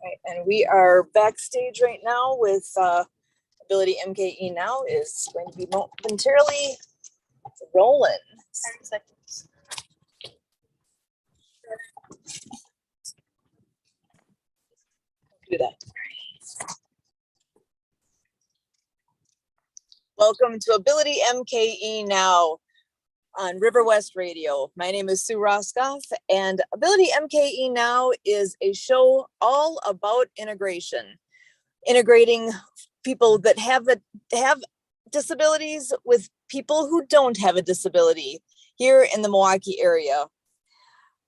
Right, and we are backstage right now with AbilityMKE Now is going to be momentarily rolling. 10 seconds. Do that. Welcome to AbilityMKE Now on River West Radio. My name is Sue Roskoff, and AbilityMKE Now is a show all about integration, integrating people that have disabilities with people who don't have a disability here in the Milwaukee area.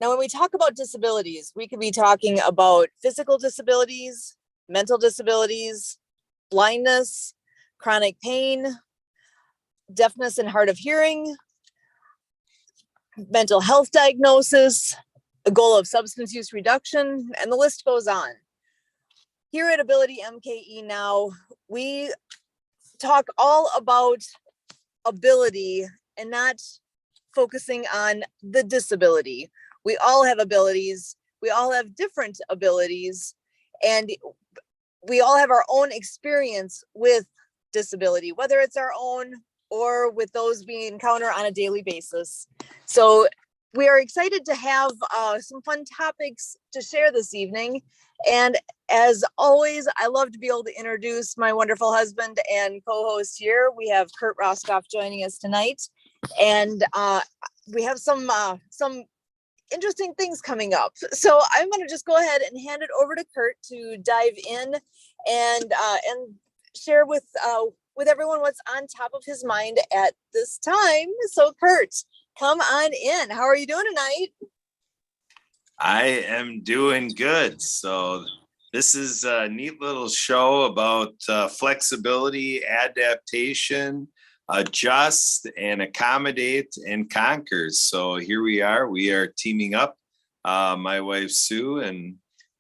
Now, when we talk about disabilities, we could be talking about physical disabilities, mental disabilities, blindness, chronic pain, deafness and hard of hearing, mental health diagnosis, a goal of substance use reduction, and the list goes on. Here at AbilityMKE Now, we talk all about ability and not focusing on the disability. We all have abilities. We all have different abilities, and we all have our own experience with disability, whether it's our own or with those we encounter on a daily basis. So we are excited to have some fun topics to share this evening. And as always, I love to be able to introduce my wonderful husband and co-host here. We have Kurt Roskoff joining us tonight. And we have some interesting things coming up. So I'm going to just go ahead and hand it over to Kurt to dive in and share with everyone what's on top of his mind at this time. So Kurt, come on in. How are you doing tonight? I am doing good. So this is a neat little show about flexibility, adaptation, adjust and accommodate and conquer. So here we are teaming up. My wife Sue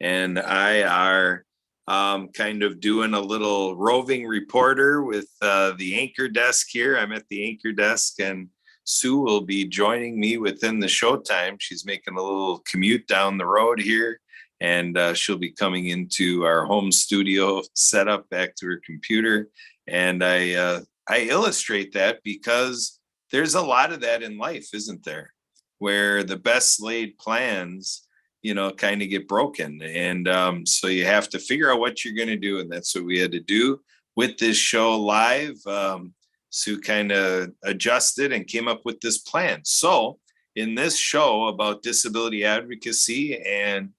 and I are kind of doing a little roving reporter with the anchor desk here. I'm at the anchor desk, and Sue will be joining me within the showtime. She's making a little commute down the road here, and she'll be coming into our home studio setup back to her computer. And I illustrate that because there's a lot of that in life, isn't there? Where the best laid plans, kind of get broken. And so you have to figure out what you're going to do. And that's what we had to do with this show live. Sue kind of adjusted and came up with this plan. So in this show about disability advocacy and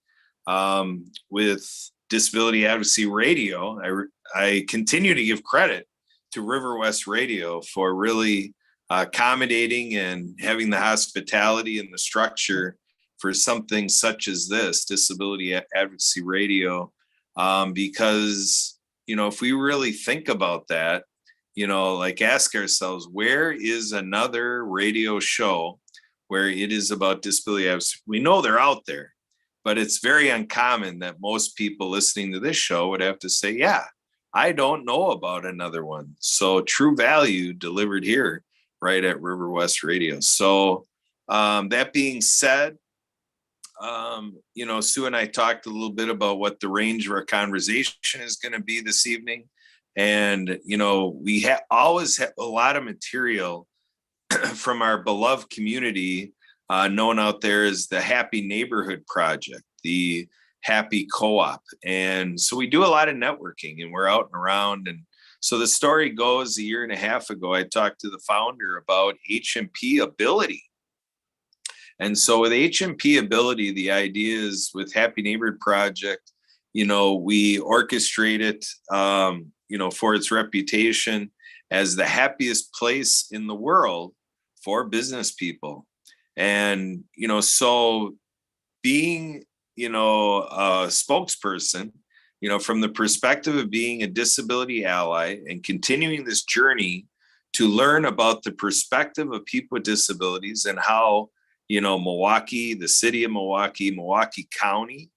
with Disability Advocacy Radio, I continue to give credit to River West Radio for really accommodating and having the hospitality and the structure for something such as this, Disability Advocacy Radio, because, if we really think about that, ask ourselves, where is another radio show where it is about disability advocacy? We know they're out there, but it's very uncommon that most people listening to this show would have to say, yeah, I don't know about another one. So true value delivered here right at River West Radio. So that being said, Sue and I talked a little bit about what the range of our conversation is going to be this evening. And, we always have a lot of material from our beloved community known out there as the Happy Neighborhood Project, the Happy Co-op. And so we do a lot of networking, and we're out and around. And so the story goes, a year and a half ago, I talked to the founder about HMP Ability. And so with HMP Ability, the idea is with Happy Neighborhood Project, we orchestrate it, for its reputation as the happiest place in the world for business people. And, so being, a spokesperson, from the perspective of being a disability ally and continuing this journey to learn about the perspective of people with disabilities and how, Milwaukee, the city of Milwaukee, Milwaukee County,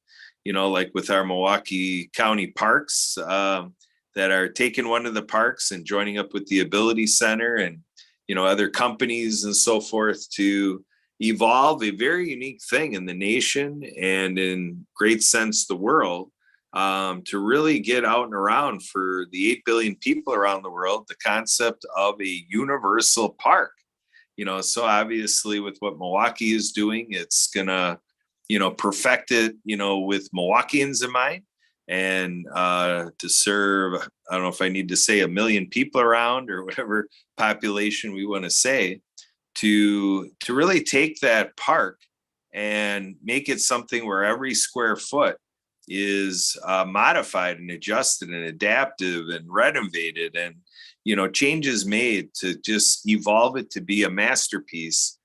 like with our Milwaukee County parks that are taking one of the parks and joining up with the Ability Center and, other companies and so forth to evolve a very unique thing in the nation and in great sense the world to really get out and around for the 8 billion people around the world, the concept of a universal park. So obviously with what Milwaukee is doing, it's gonna, perfect it, with Milwaukeeans in mind, and to serve, I don't know if I need to say 1 million people around or whatever population we want to say, to really take that park and make it something where every square foot is modified and adjusted and adaptive and renovated, and changes made to just evolve it to be a masterpiece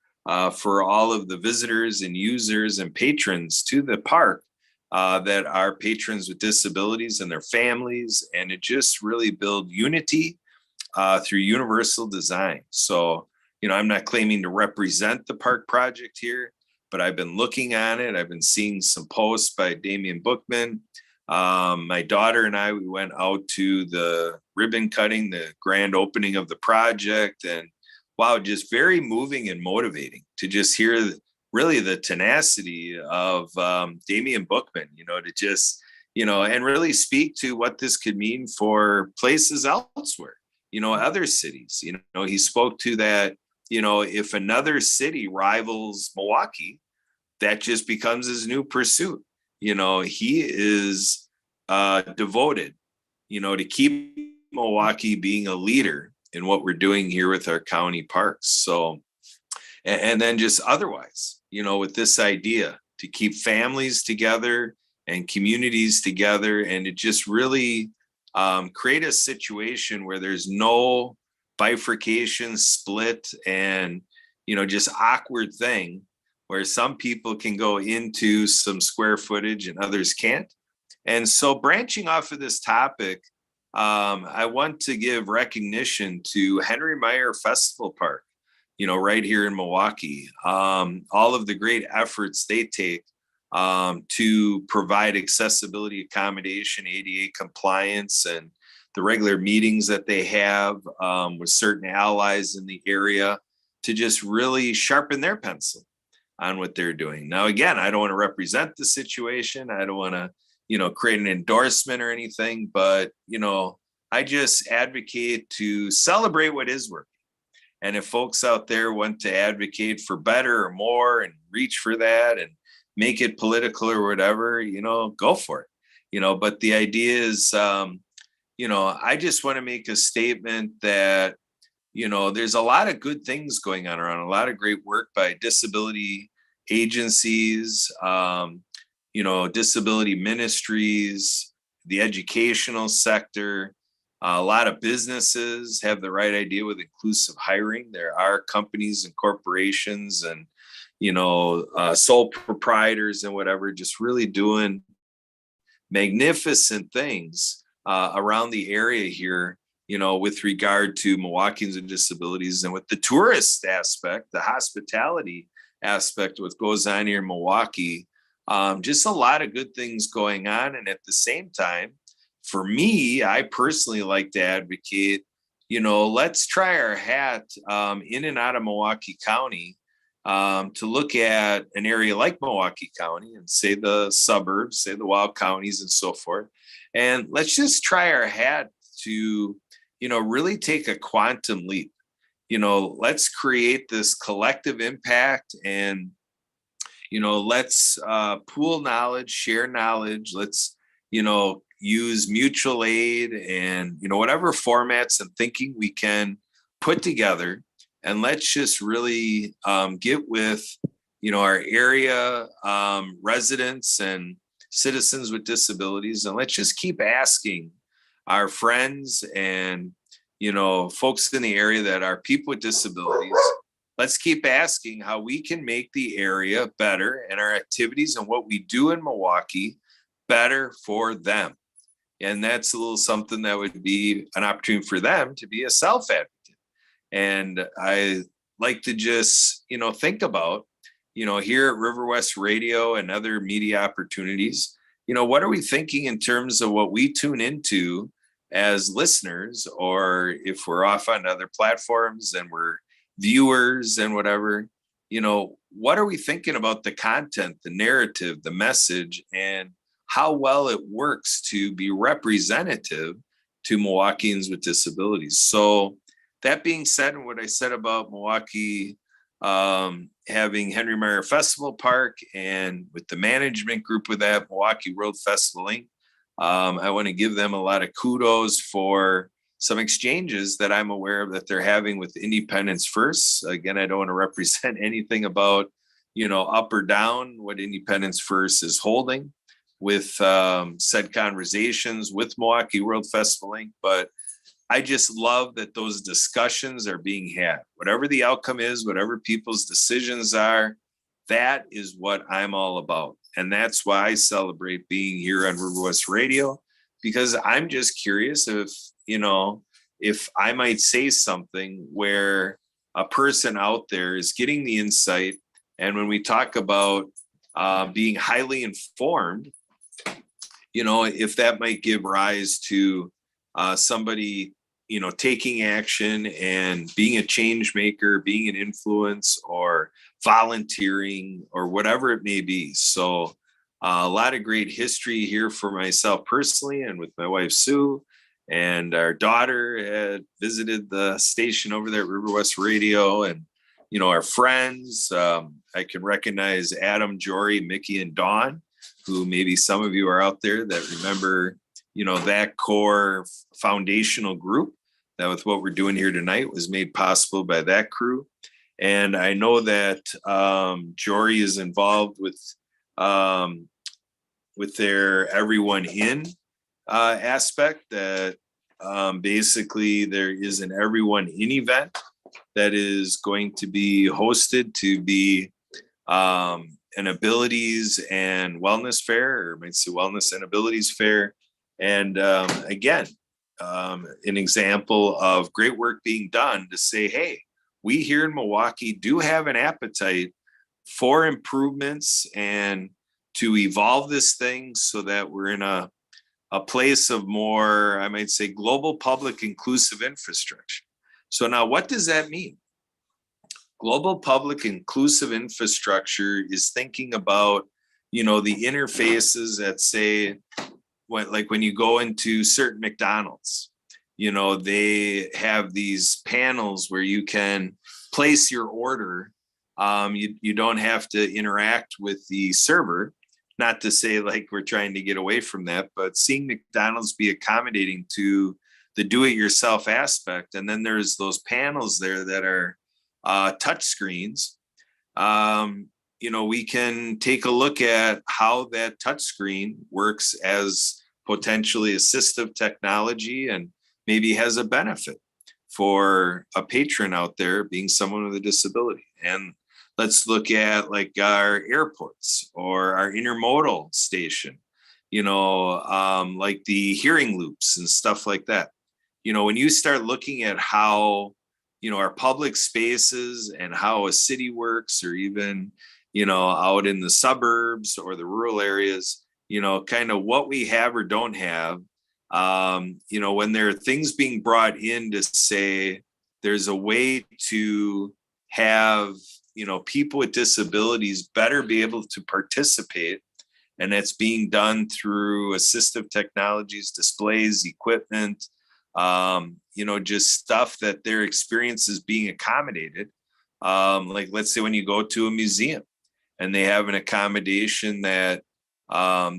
for all of the visitors and users and patrons to the park that are patrons with disabilities and their families, and it just really build unity through universal design. So, I'm not claiming to represent the park project here, but I've been looking on it. I've been seeing some posts by Damian Bookman. My daughter and I, we went out to the ribbon cutting, the grand opening of the project, and wow, just very moving and motivating to just hear really the tenacity of Damian Bookman, to just, and really speak to what this could mean for places elsewhere, other cities. He spoke to that, if another city rivals Milwaukee, that just becomes his new pursuit. He is devoted, to keep Milwaukee being a leader in what we're doing here with our county parks. So, and then just otherwise, with this idea to keep families together and communities together, and to just really create a situation where there's no bifurcation, split, and, just awkward thing where some people can go into some square footage and others can't. And so branching off of this topic, I want to give recognition to Henry Meyer Festival Park, right here in Milwaukee. All of the great efforts they take to provide accessibility, accommodation, ADA compliance, and the regular meetings that they have with certain allies in the area to just really sharpen their pencil on what they're doing. Now, again, I don't want to represent the situation. I don't want to, create an endorsement or anything, but, I just advocate to celebrate what is working. And if folks out there want to advocate for better or more and reach for that and make it political or whatever, go for it. But the idea is, I just want to make a statement that, there's a lot of good things going on around, a lot of great work by disability agencies, disability ministries, the educational sector. A lot of businesses have the right idea with inclusive hiring. There are companies and corporations and, sole proprietors and whatever, just really doing magnificent things around the area here, with regard to Milwaukeeans and disabilities, and with the tourist aspect, the hospitality aspect, what goes on here in Milwaukee. Just a lot of good things going on. And at the same time, for me, I personally like to advocate, let's try our hat in and out of Milwaukee County to look at an area like Milwaukee County and say the suburbs, say the wild counties and so forth. And let's just try our hat to, really take a quantum leap. Let's create this collective impact, and, let's pool knowledge, share knowledge. Let's, use mutual aid and, whatever formats and thinking we can put together. And let's just really get with, our area residents and citizens with disabilities. And let's just keep asking our friends and, folks in the area that are people with disabilities. Let's keep asking how we can make the area better and our activities and what we do in Milwaukee better for them. And that's a little something that would be an opportunity for them to be a self-advocate. And I like to just, think about, here at River West Radio and other media opportunities, what are we thinking in terms of what we tune into as listeners, or if we're off on other platforms and we're viewers and whatever, what are we thinking about the content, the narrative, the message, and how well it works to be representative to Milwaukeeans with disabilities. So that being said, and what I said about Milwaukee having Henry Meyer Festival Park, and with the management group with that, Milwaukee World Festival Inc., I want to give them a lot of kudos for some exchanges that I'm aware of that they're having with Independence First. Again, I don't want to represent anything about, up or down what Independence First is holding with said conversations with Milwaukee World Festival Inc., but I just love that those discussions are being had. Whatever the outcome is, whatever people's decisions are, that is what I'm all about. And that's why I celebrate being here on River West Radio, because I'm just curious if I might say something where a person out there is getting the insight. And when we talk about being highly informed, if that might give rise to somebody, taking action and being a change maker, being an influence, or volunteering, or whatever it may be. So a lot of great history here for myself personally, and with my wife, Sue, and our daughter had visited the station over there at River West Radio, and, our friends. I can recognize Adam, Jory, Mickey, and Dawn, who maybe some of you are out there that remember, that core foundational group that with what we're doing here tonight was made possible by that crew. And I know that Jory is involved with their Everyone In aspect, that basically there is an Everyone In event that is going to be hosted to be an abilities and wellness fair, or might say wellness and abilities fair. And again, an example of great work being done to say, hey, we here in Milwaukee do have an appetite for improvements and to evolve this thing so that we're in a place of more, I might say, global public inclusive infrastructure. So now what does that mean? Global public inclusive infrastructure is thinking about, the interfaces that say, when you go into certain McDonald's, they have these panels where you can place your order. You don't have to interact with the server. Not to say like we're trying to get away from that, but seeing McDonald's be accommodating to the do-it-yourself aspect. And then there's those panels there that are touch screens. We can take a look at how that touch screen works as potentially assistive technology, and maybe has a benefit for a patron out there being someone with a disability. And let's look at like our airports or our intermodal station, like the hearing loops and stuff like that. When you start looking at how, our public spaces and how a city works, or even, out in the suburbs or the rural areas, kind of what we have or don't have, when there are things being brought in to say there's a way to have, people with disabilities better be able to participate. And that's being done through assistive technologies, displays, equipment, just stuff that their experience is being accommodated. Like, let's say when you go to a museum and they have an accommodation that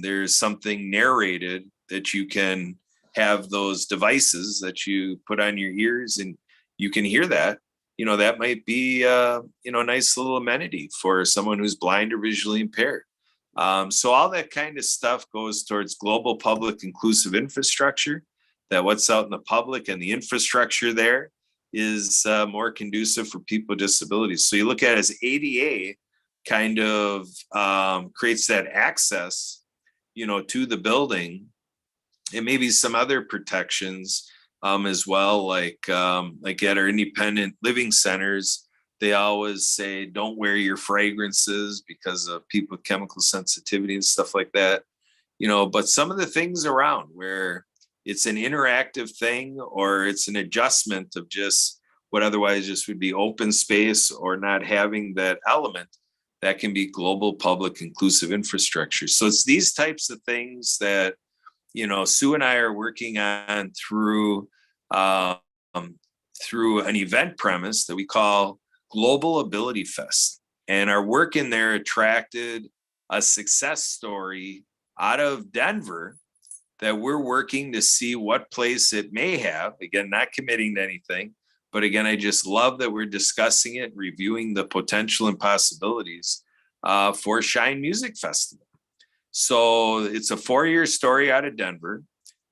there's something narrated, that you can have those devices that you put on your ears and you can hear that, that might be, a nice little amenity for someone who's blind or visually impaired. So all that kind of stuff goes towards global public inclusive infrastructure, that what's out in the public and the infrastructure there is more conducive for people with disabilities. So you look at it as ADA kind of creates that access, to the building, and maybe some other protections as well, like at our independent living centers, they always say, don't wear your fragrances because of people with chemical sensitivity and stuff like that. But some of the things around where it's an interactive thing, or it's an adjustment of just what otherwise just would be open space or not having that element, that can be global public inclusive infrastructure. So it's these types of things that, Sue and I are working on um, through an event premise that we call Global Ability Fest. And our work in there attracted a success story out of Denver that we're working to see what place it may have. Again, not committing to anything, but again, I just love that we're discussing it, reviewing the potential and possibilities for Shine Music Festival. So it's a 4-year story out of Denver.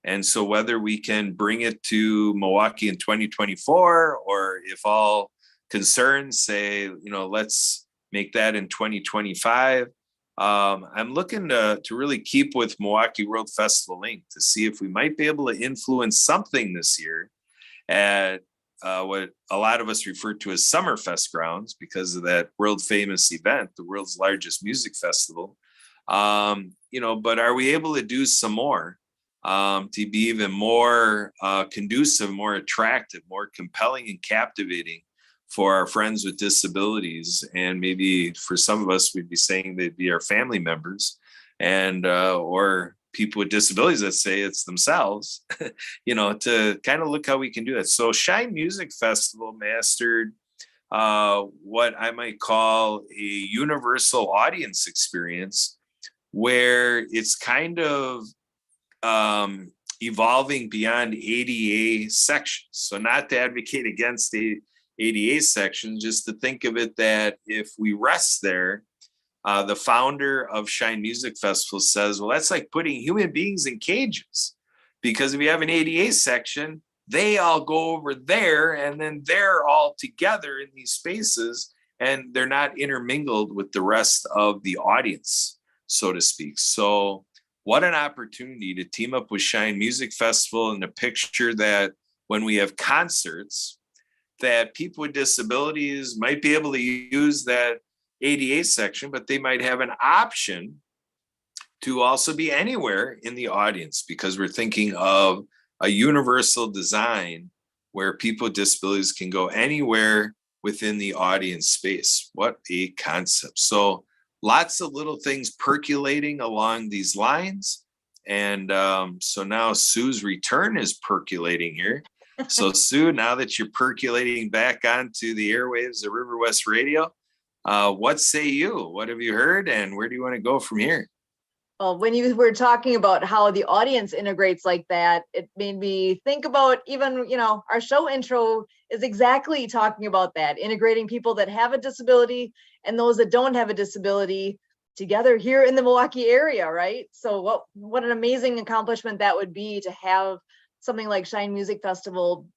And so whether we can bring it to Milwaukee in 2024, or if all concerns say, let's make that in 2025, I'm looking to really keep with Milwaukee World Festival Inc. to see if we might be able to influence something this year at what a lot of us refer to as Summerfest grounds because of that world famous event, the world's largest music festival. But are we able to do some more to be even more conducive, more attractive, more compelling and captivating for our friends with disabilities? And maybe for some of us, we'd be saying they'd be our family members and or people with disabilities that say it's themselves, to kind of look how we can do that. So Shine Music Festival mastered what I might call a universal audience experience, where it's kind of evolving beyond ADA sections. So not to advocate against the ADA section, just to think of it that if we rest there, the founder of Shine Music Festival says, well, that's like putting human beings in cages, because if you have an ADA section, they all go over there and then they're all together in these spaces and they're not intermingled with the rest of the audience, so to speak. So what an opportunity to team up with Shine Music Festival and to picture that when we have concerts, that people with disabilities might be able to use that ADA section, but they might have an option to also be anywhere in the audience, because we're thinking of a universal design where people with disabilities can go anywhere within the audience space. What a concept. So lots of little things percolating along these lines. And so now Sue's return is percolating here. So Sue, now that you're percolating back onto the airwaves of River West Radio, what say you? What have you heard, and where do you want to go from here? Well, when you were talking about how the audience integrates like that, it made me think about even, our show intro is exactly talking about that, integrating people that have a disability and those that don't have a disability together here in the Milwaukee area, right? So what an amazing accomplishment that would be, to have something like Shine Music Festival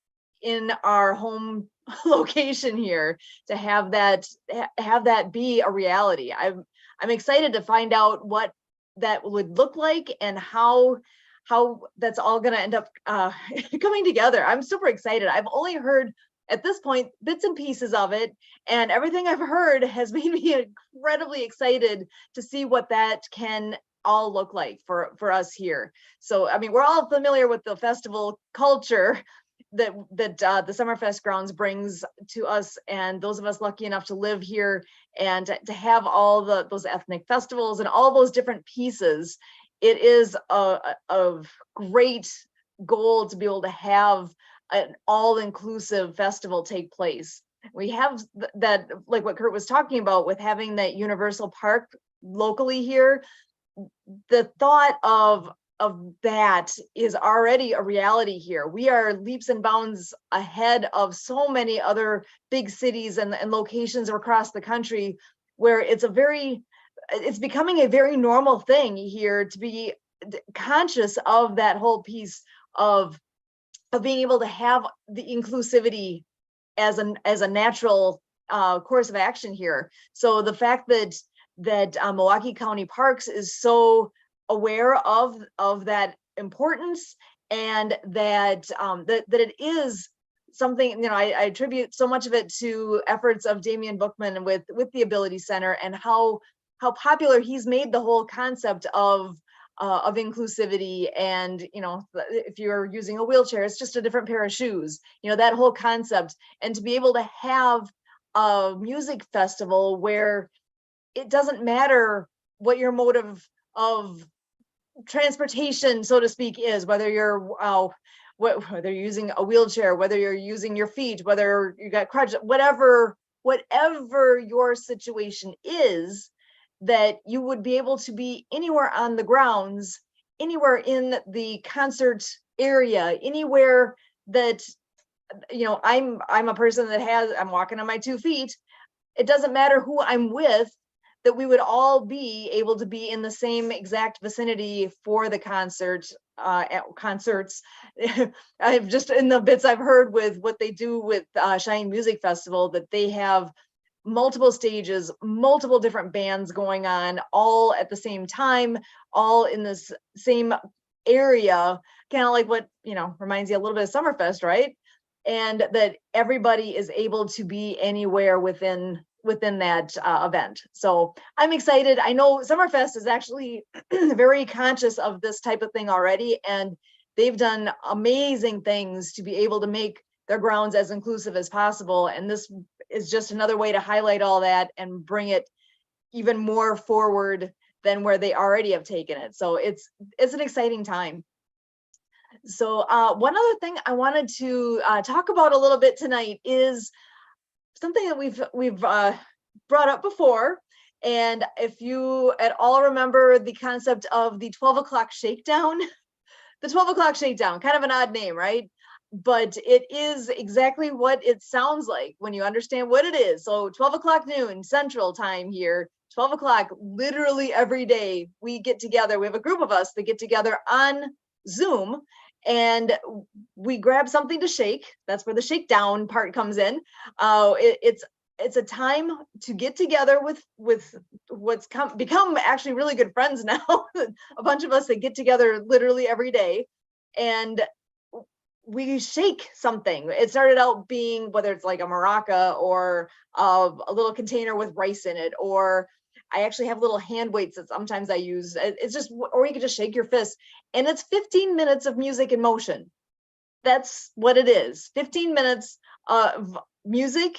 in our home location here, to have that be a reality. I'm excited to find out what that would look like and how that's all going to end up coming together. I'm super excited. I've only heard at this point bits and pieces of it, and everything I've heard has made me incredibly excited to see what that can all look like for us here. So, I mean, we're all familiar with the festival culture that the Summerfest grounds brings to us, and those of us lucky enough to live here and to have all those ethnic festivals and all those different pieces. It is a great goal to be able to have an all-inclusive festival take place. We have that, like what Kurt was talking about, with having that universal park locally here. The thought of that is already a reality here. We are leaps and bounds ahead of so many other big cities and locations across the country, where it's becoming a very normal thing here to be conscious of that whole piece of being able to have the inclusivity as a natural course of action here. So the fact that Milwaukee County Parks is so aware of that importance, and that it is something, I attribute so much of it to efforts of Damian Bookman with the Ability Center, and how popular he's made the whole concept of inclusivity. And if you're using a wheelchair, it's just a different pair of shoes, that whole concept. And to be able to have a music festival where it doesn't matter what your mode of transportation, so to speak, is, whether you're whether you're using a wheelchair, whether you're using your feet, whether you got crutches, whatever your situation is, that you would be able to be anywhere on the grounds, anywhere in the concert area, anywhere that, I'm a person that I'm walking on my 2 feet. It doesn't matter who I'm with, that we would all be able to be in the same exact vicinity for the concerts. I've just, in the bits I've heard with what they do with Shine Music Festival, that they have multiple stages, multiple different bands going on, all at the same time, all in this same area, kind of like what, reminds you a little bit of Summerfest, right? And that everybody is able to be anywhere within that event. So I'm excited. I know Summerfest is actually very conscious of this type of thing already, and they've done amazing things to be able to make their grounds as inclusive as possible. And this is just another way to highlight all that and bring it even more forward than where they already have taken it. So it's an exciting time. So one other thing I wanted to talk about a little bit tonight is something that we've brought up before. And if you at all remember the concept of the 12 o'clock shakedown, the 12 o'clock shakedown, kind of an odd name, right? But it is exactly what it sounds like when you understand what it is. So 12 o'clock noon Central Time here, 12 o'clock, literally every day we get together. We have a group of us that get together on Zoom, and we grab something to shake. That's where the shakedown part comes in. It's a time to get together with what's become actually really good friends now. A bunch of us that get together literally every day, and we shake something. It started out being, whether it's like a maraca or a little container with rice in it, or I actually have little hand weights that sometimes I use. It's just, or you can just shake your fist, and it's 15 minutes of music in motion. That's what it is. 15 minutes of music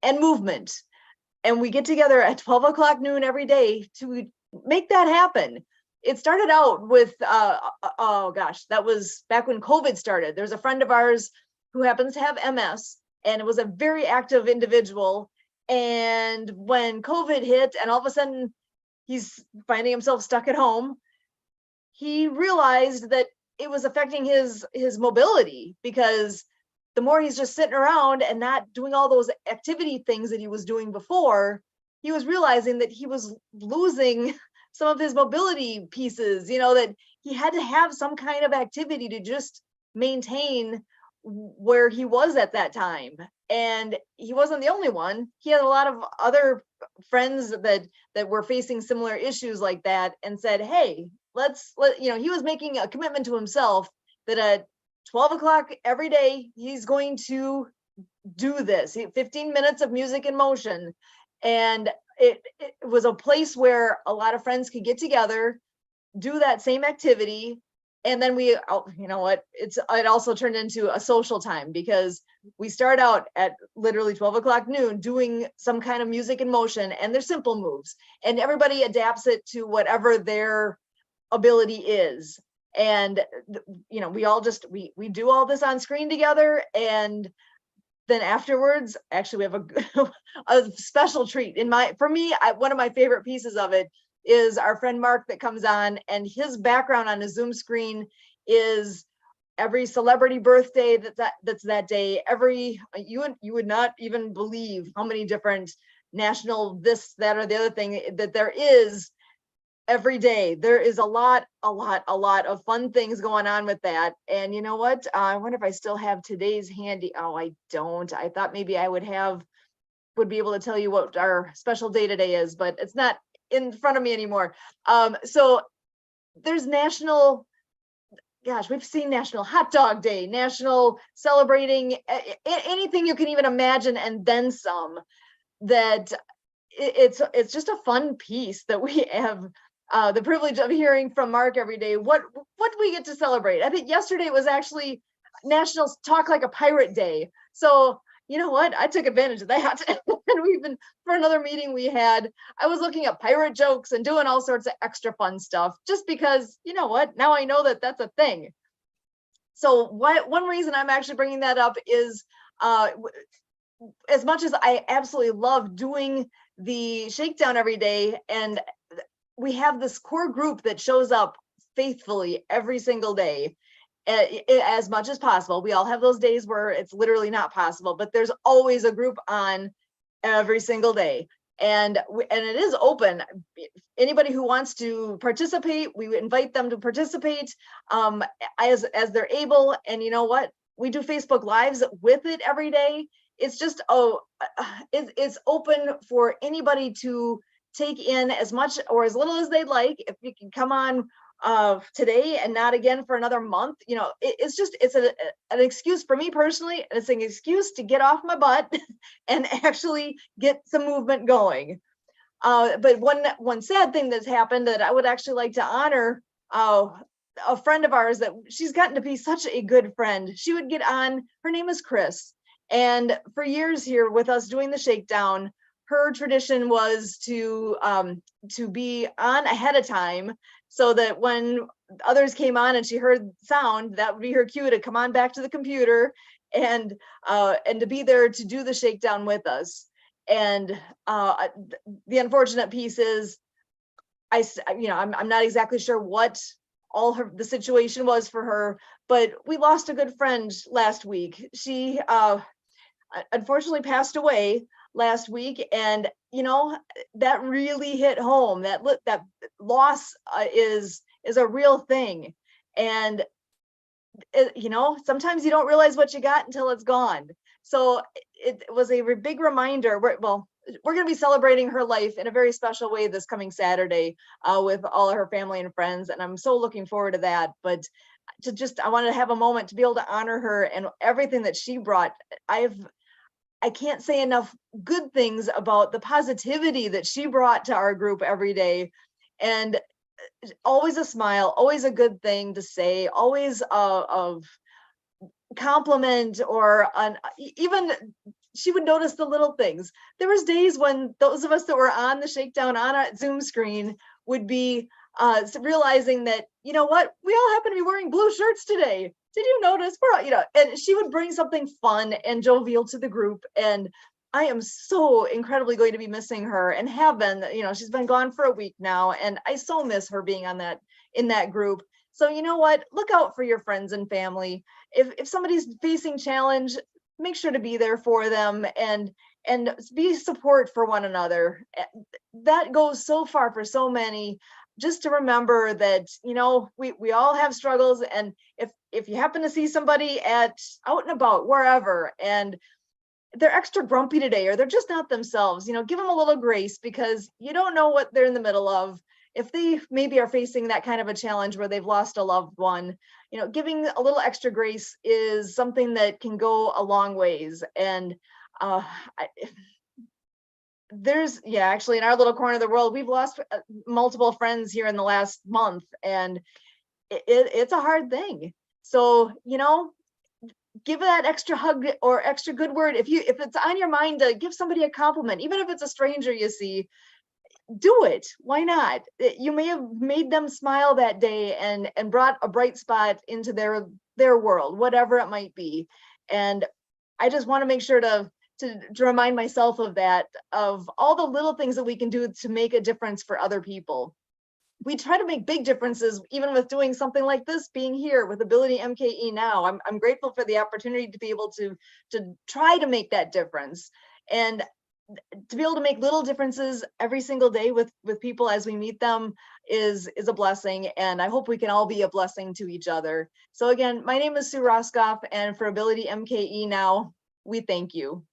and movement. And we get together at 12 o'clock noon every day to make that happen. It started out with, oh gosh, that was back when COVID started. There's a friend of ours who happens to have MS, and it was a very active individual. And when COVID hit and all of a sudden he's finding himself stuck at home, he realized that it was affecting his mobility, because the more he's just sitting around and not doing all those activity things that he was doing before, he was realizing that he was losing some of his mobility pieces, that he had to have some kind of activity to just maintain where he was at that time. And he wasn't the only one. He had a lot of other friends that were facing similar issues like that, and said, hey, he was making a commitment to himself that at 12 o'clock every day, he's going to do this 15 minutes of music in motion. And it was a place where a lot of friends could get together, do that same activity. And then it also turned into a social time, because we start out at literally 12 o'clock noon doing some kind of music in motion, and they're simple moves, and everybody adapts it to whatever their ability is. And we all just we do all this on screen together, and then afterwards, actually, we have a special treat. For me, one of my favorite pieces of it is our friend Mark that comes on, and his background on his Zoom screen is every celebrity birthday that's that day. You would not even believe how many different national this, that, or the other thing that there is every day. There is a lot of fun things going on with that. And you know what? I wonder if I still have today's handy. Oh, I don't. I thought maybe I would be able to tell you what our special day today is, but it's not in front of me anymore. So there's we've seen National Hot Dog Day, National celebrating anything you can even imagine, and then some. That it's just a fun piece that we have the privilege of hearing from Mark every day. What do we get to celebrate? I think yesterday was actually National Talk Like a Pirate Day. So you know what? I took advantage of that. And we've been, for another meeting we had, I was looking at pirate jokes and doing all sorts of extra fun stuff just because, you know what? Now I know that that's a thing. So one reason I'm actually bringing that up is as much as I absolutely love doing the shakedown every day, and we have this core group that shows up faithfully every single day, as much as possible. We all have those days where it's literally not possible, but there's always a group on every single day. And it is open. Anybody who wants to participate, we invite them to participate as they're able. And you know what? We do Facebook Lives with it every day. It's just, it's open for anybody to take in as much or as little as they'd like. If you can come on today and not again for another month, you know, it's an excuse for me personally, and it's an excuse to get off my butt and actually get some movement going. But one sad thing that's happened that I would actually like to honor, a friend of ours that she's gotten to be such a good friend. She would get on, her name is Chris. And for years here with us doing the shakedown, her tradition was to be on ahead of time so that when others came on and she heard sound, that would be her cue to come on back to the computer and to be there to do the shakedown with us. And the unfortunate piece is, I'm not exactly sure what the situation was for her, but we lost a good friend last week. She unfortunately passed away last week, and you know, that really hit home. That loss is a real thing, and you know, sometimes you don't realize what you got until it's gone. So it was a big reminder. We're going to be celebrating her life in a very special way this coming Saturday with all of her family and friends, and I'm so looking forward to that. But I wanted to have a moment to be able to honor her and everything that she brought. I can't say enough good things about the positivity that she brought to our group every day. And always a smile, always a good thing to say, always of compliment, or even she would notice the little things. There was days when those of us that were on the shakedown on a Zoom screen would be realizing that, you know what, we all happen to be wearing blue shirts today. Did you notice? And she would bring something fun and jovial to the group. And I am so incredibly going to be missing her, and have been. You know, she's been gone for a week now, and I so miss her being in that group. So you know what? Look out for your friends and family. If somebody's facing challenge, make sure to be there for them and be support for one another. That goes so far for so many. Just to remember that, you know, we all have struggles, and if you happen to see somebody out and about wherever and they're extra grumpy today, or they're just not themselves, you know, give them a little grace, because you don't know what they're in the middle of. If they maybe are facing that kind of a challenge where they've lost a loved one, you know, giving a little extra grace is something that can go a long ways. And actually in our little corner of the world, we've lost multiple friends here in the last month, and it's a hard thing. So, you know, give that extra hug or extra good word. If it's on your mind to give somebody a compliment, even if it's a stranger you see, do it. Why not? You may have made them smile that day and brought a bright spot into their world, whatever it might be. And I just want to make sure to remind myself of that, of all the little things that we can do to make a difference for other people. We try to make big differences, even with doing something like this, being here with AbilityMKE Now. I'm grateful for the opportunity to be able to try to make that difference, and to be able to make little differences every single day with people as we meet them is a blessing. And I hope we can all be a blessing to each other. So again, my name is Sue Roskoff, and for AbilityMKE Now, we thank you.